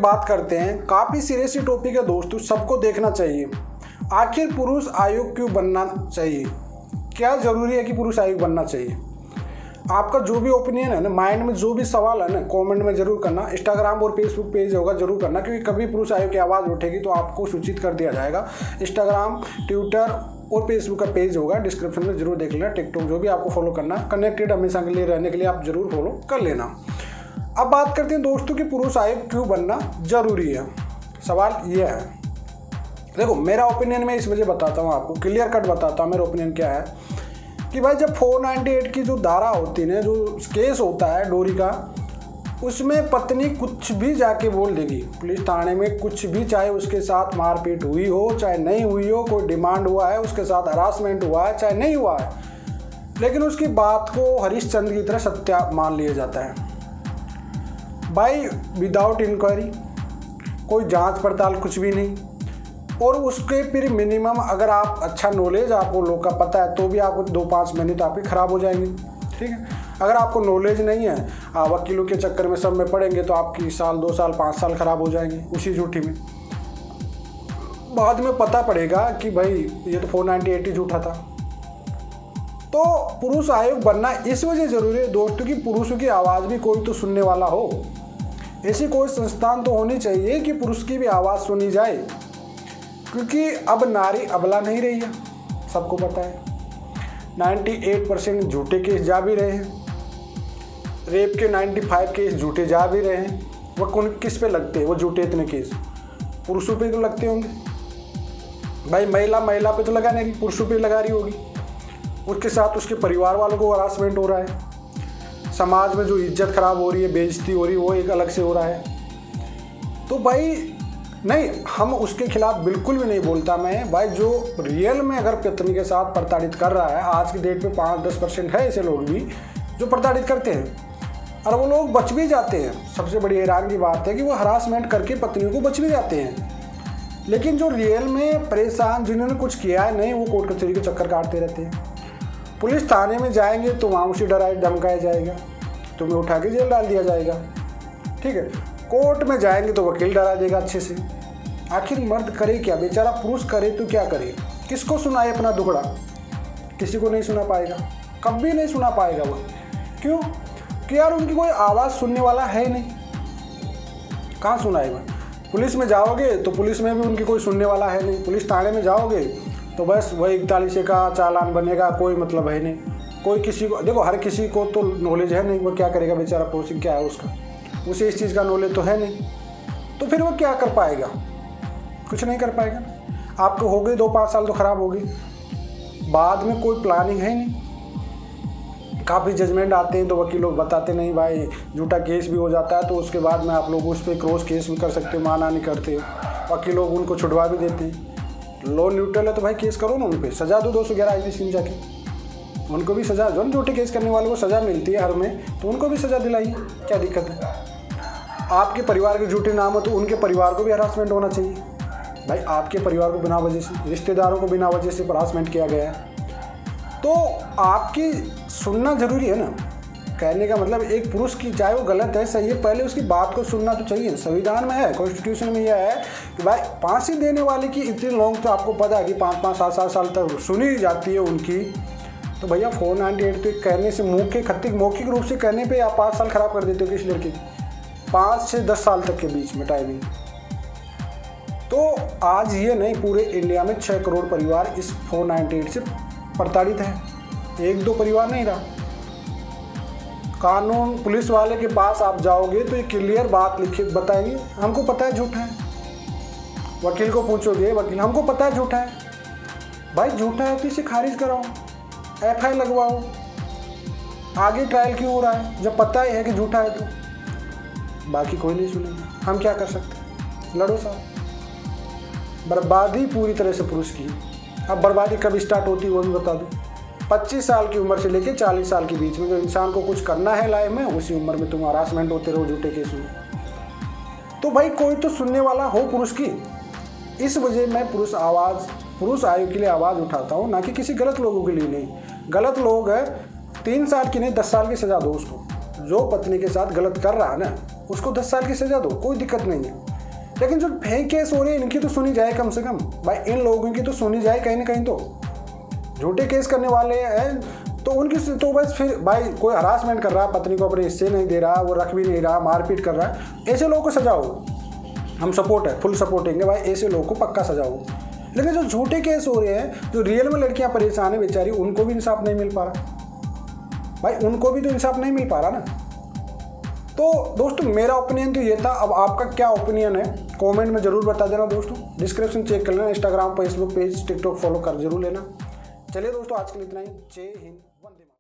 बात करते हैं, काफ़ी सीरियस टॉपिक है दोस्तों, सबको देखना चाहिए। आखिर पुरुष आयोग क्यों बनना चाहिए? क्या ज़रूरी है कि पुरुष आयोग बनना चाहिए? आपका जो भी ओपिनियन है ना, माइंड में जो भी सवाल है ना, कमेंट में ज़रूर करना। इंस्टाग्राम और फेसबुक पेज होगा ज़रूर करना, क्योंकि कभी पुरुष आयोग की आवाज़ उठेगी तो आपको सूचित कर दिया जाएगा। इंस्टाग्राम, ट्विटर और फेसबुक का पेज होगा, डिस्क्रिप्शन में जरूर देख लेना। टिकटॉक, जो भी आपको फॉलो करना, कनेक्टेड हमेशा के लिए रहने के लिए आप जरूर फॉलो कर लेना। अब बात करते हैं दोस्तों कि पुरुष आयोग क्यों बनना ज़रूरी है। सवाल यह है, देखो मेरा ओपिनियन मैं इस वजह बताता हूँ आपको, क्लियर कट बताता हूँ मेरा ओपिनियन क्या है कि भाई जब 498 की जो धारा होती है ना, जो केस होता है डोरी का, उसमें पत्नी कुछ भी जाके बोल देगी पुलिस थाने में, कुछ भी, चाहे उसके साथ मारपीट हुई हो चाहे नहीं हुई हो, कोई डिमांड हुआ है, उसके साथ हरासमेंट हुआ है चाहे नहीं हुआ है, लेकिन उसकी बात को हरिश्चंद्र की तरह सत्य मान लिया जाता है भाई, विदाउट इंक्वायरी, कोई जांच पड़ताल कुछ भी नहीं। और उसके फिर मिनिमम अगर आप अच्छा नॉलेज आपको लोग का पता है तो भी आपको 2-5 महीने तो आपके ख़राब हो जाएंगे, ठीक है। अगर आपको नॉलेज नहीं है, आप वकीलों के चक्कर में सब में पड़ेंगे तो आपकी साल 2 साल 5 साल ख़राब हो जाएंगे उसी झूठी में। बाद में पता पड़ेगा कि भाई ये तो 498 ही झूठा था। तो पुरुष आयोग बनना इस वजह ज़रूरी है दोस्तों कि पुरुषों की आवाज़ भी कोई तो सुनने वाला हो। ऐसी कोई संस्थान तो होनी चाहिए कि पुरुष की भी आवाज़ सुनी जाए, क्योंकि अब नारी अबला नहीं रही है, सबको पता है। 98% झूठे केस जा भी रहे हैं, रेप के 95 केस झूठे जा भी रहे हैं। वो कौन किस पे लगते हैं वो झूठे इतने केस? पुरुषों पे तो लगते होंगे भाई। महिला पे तो लगा नहीं, पुरुषों पे लगा रही होगी। उसके साथ उसके परिवार वालों को हरासमेंट हो रहा है, समाज में जो इज्जत खराब हो रही है, बेइज्जती हो रही है, वो एक अलग से हो रहा है। तो भाई नहीं, हम उसके खिलाफ बिल्कुल भी नहीं बोलता मैं भाई। जो रियल में अगर पत्नी के साथ प्रताड़ित कर रहा है, आज की डेट में 5-10% है ऐसे लोग भी जो प्रताड़ित करते हैं और वो लोग बच भी जाते हैं। सबसे बड़ी हैरान की बात है कि वो हरासमेंट करके पत्नियों को बच भी जाते हैं। लेकिन जो रियल में परेशान, जिन्होंने कुछ किया है नहीं, वो कोर्ट कचहरी के चक्कर काटते रहते हैं। पुलिस थाने में जाएंगे तो वहाँ उसे डराया धमकाया जाएगा, तुम्हें उठा के जेल डाल दिया जाएगा, ठीक है। कोर्ट में जाएंगे तो वकील डरा देगा अच्छे से। आखिर मर्द करे क्या, बेचारा पुरुष करे तो क्या करे? किसको सुनाए अपना दुखड़ा? किसी को नहीं सुना पाएगा, कभी नहीं सुना पाएगा वो। क्यों? कि यार उनकी कोई आवाज़ सुनने वाला है नहीं, कहाँ सुनाएगा? पुलिस में जाओगे तो पुलिस में भी उनकी कोई सुनने वाला है नहीं। पुलिस थाने में जाओगे तो बस वही 41 का चालान बनेगा, कोई मतलब है नहीं। कोई किसी को, देखो हर किसी को तो नॉलेज है नहीं, वो क्या करेगा बेचारा, पोस्टिंग क्या है उसका, उसे इस चीज़ का नॉलेज तो है नहीं, तो फिर वो क्या कर पाएगा? कुछ नहीं कर पाएगा। आपको हो गई 2-5 साल तो ख़राब होगी, बाद में कोई प्लानिंग है नहीं। काफ़ी जजमेंट आते हैं तो वकील लोग बताते नहीं भाई, झूठा केस भी हो जाता है तो उसके बाद में आप लोग उस पर क्रॉस केस भी कर सकते हो, माना नहीं करते, वकील लोग उनको छुड़वा भी देते हैं। लॉ न्यूट्रल है तो भाई केस करो ना, उन पर सजा दो 211 IPC में जाके, उनको भी सजा दो। झूठे केस करने वालों को सज़ा मिलती है हर में, तो उनको भी सज़ा दिलाइए, क्या दिक्कत है? आपके परिवार के झूठे नाम हो तो उनके परिवार को भी हरासमेंट होना चाहिए भाई। आपके परिवार को बिना वजह से, रिश्तेदारों को बिना वजह से हरासमेंट किया गया है, तो आपकी सुनना ज़रूरी है ना। कहने का मतलब एक पुरुष की, चाहे वो गलत है सही है, पहले उसकी बात को सुनना तो चाहिए। संविधान में है, कॉन्स्टिट्यूशन में यह है कि भाई फांसी देने वाले की इतने लोग, तो आपको पता है कि 5-5, 7-7 साल तक सुनी जाती है उनकी। तो भैया 498 पे कहने से, मौखिक रूप से कहने पे आप 5 साल ख़राब कर देते हो किस लड़के की, 5 से 10 साल तक के बीच में टाइमिंग। तो आज ये नहीं, पूरे इंडिया में 6 करोड़ परिवार इस 498 से प्रताड़ित है, 1-2 परिवार नहीं रहा। कानून, पुलिस वाले के पास आप जाओगे तो ये क्लियर बात लिखे बताएंगे, हमको पता है झूठा है। वकील को पूछोगे, वकील हमको पता है झूठा है। भाई झूठा है तो इसे खारिज कराओ, FI लगवाओ, आगे ट्रायल क्यों हो रहा है जब पता ही है कि झूठा है? तो बाकी कोई नहीं सुनेगा, हम क्या कर सकते? लड़ो साहब। बर्बादी पूरी तरह से पुरुष की। अब बर्बादी कब स्टार्ट होती है वो भी बता दूँ। 25 साल की उम्र से लेकर 40 साल के बीच में जो इंसान को कुछ करना है लाइफ में, उसी उम्र में तुम हरासमेंट होते रहो झूठे केस में। तो भाई कोई तो सुनने वाला हो पुरुष की। इस वजह मैं पुरुष आयु के लिए आवाज़ उठाता हूँ, ना कि किसी गलत लोगों के लिए नहीं। गलत लोग है 3 साल की नहीं 10 साल की सज़ा दो उसको। जो पत्नी के साथ गलत कर रहा है ना, उसको 10 साल की सज़ा दो, कोई दिक्कत नहीं है। लेकिन जो फेक केस हो रहे हैं इनकी तो सुनी जाए कम से कम भाई, इन लोगों की तो सुनी जाए कहीं ना कहीं। तो झूठे केस करने वाले हैं तो उनकी तो बस फिर भाई कोई हरासमेंट कर रहा है, पत्नी को अपने हिस्से नहीं दे रहा, वो रख भी नहीं रहा, मारपीट कर रहा है, ऐसे लोगों को सजाओ। हम सपोर्ट है, फुल सपोर्टिंग है भाई, ऐसे लोगों को पक्का सजाओ। लेकिन जो झूठे केस हो रहे हैं, जो रियल में लड़कियां परेशान है बेचारी, उनको भी इंसाफ नहीं मिल पा रहा भाई, उनको भी तो इंसाफ नहीं मिल पा रहा ना। तो दोस्तों मेरा ओपिनियन तो ये था। अब आपका क्या ओपिनियन है कमेंट में जरूर बता देना दोस्तों। डिस्क्रिप्शन चेक कर लेना, Instagram, Facebook page, TikTok follow कर जरूर लेना। चलिए दोस्तों आज के लिए इतना ही। जय हिंद, वंदे मातरम।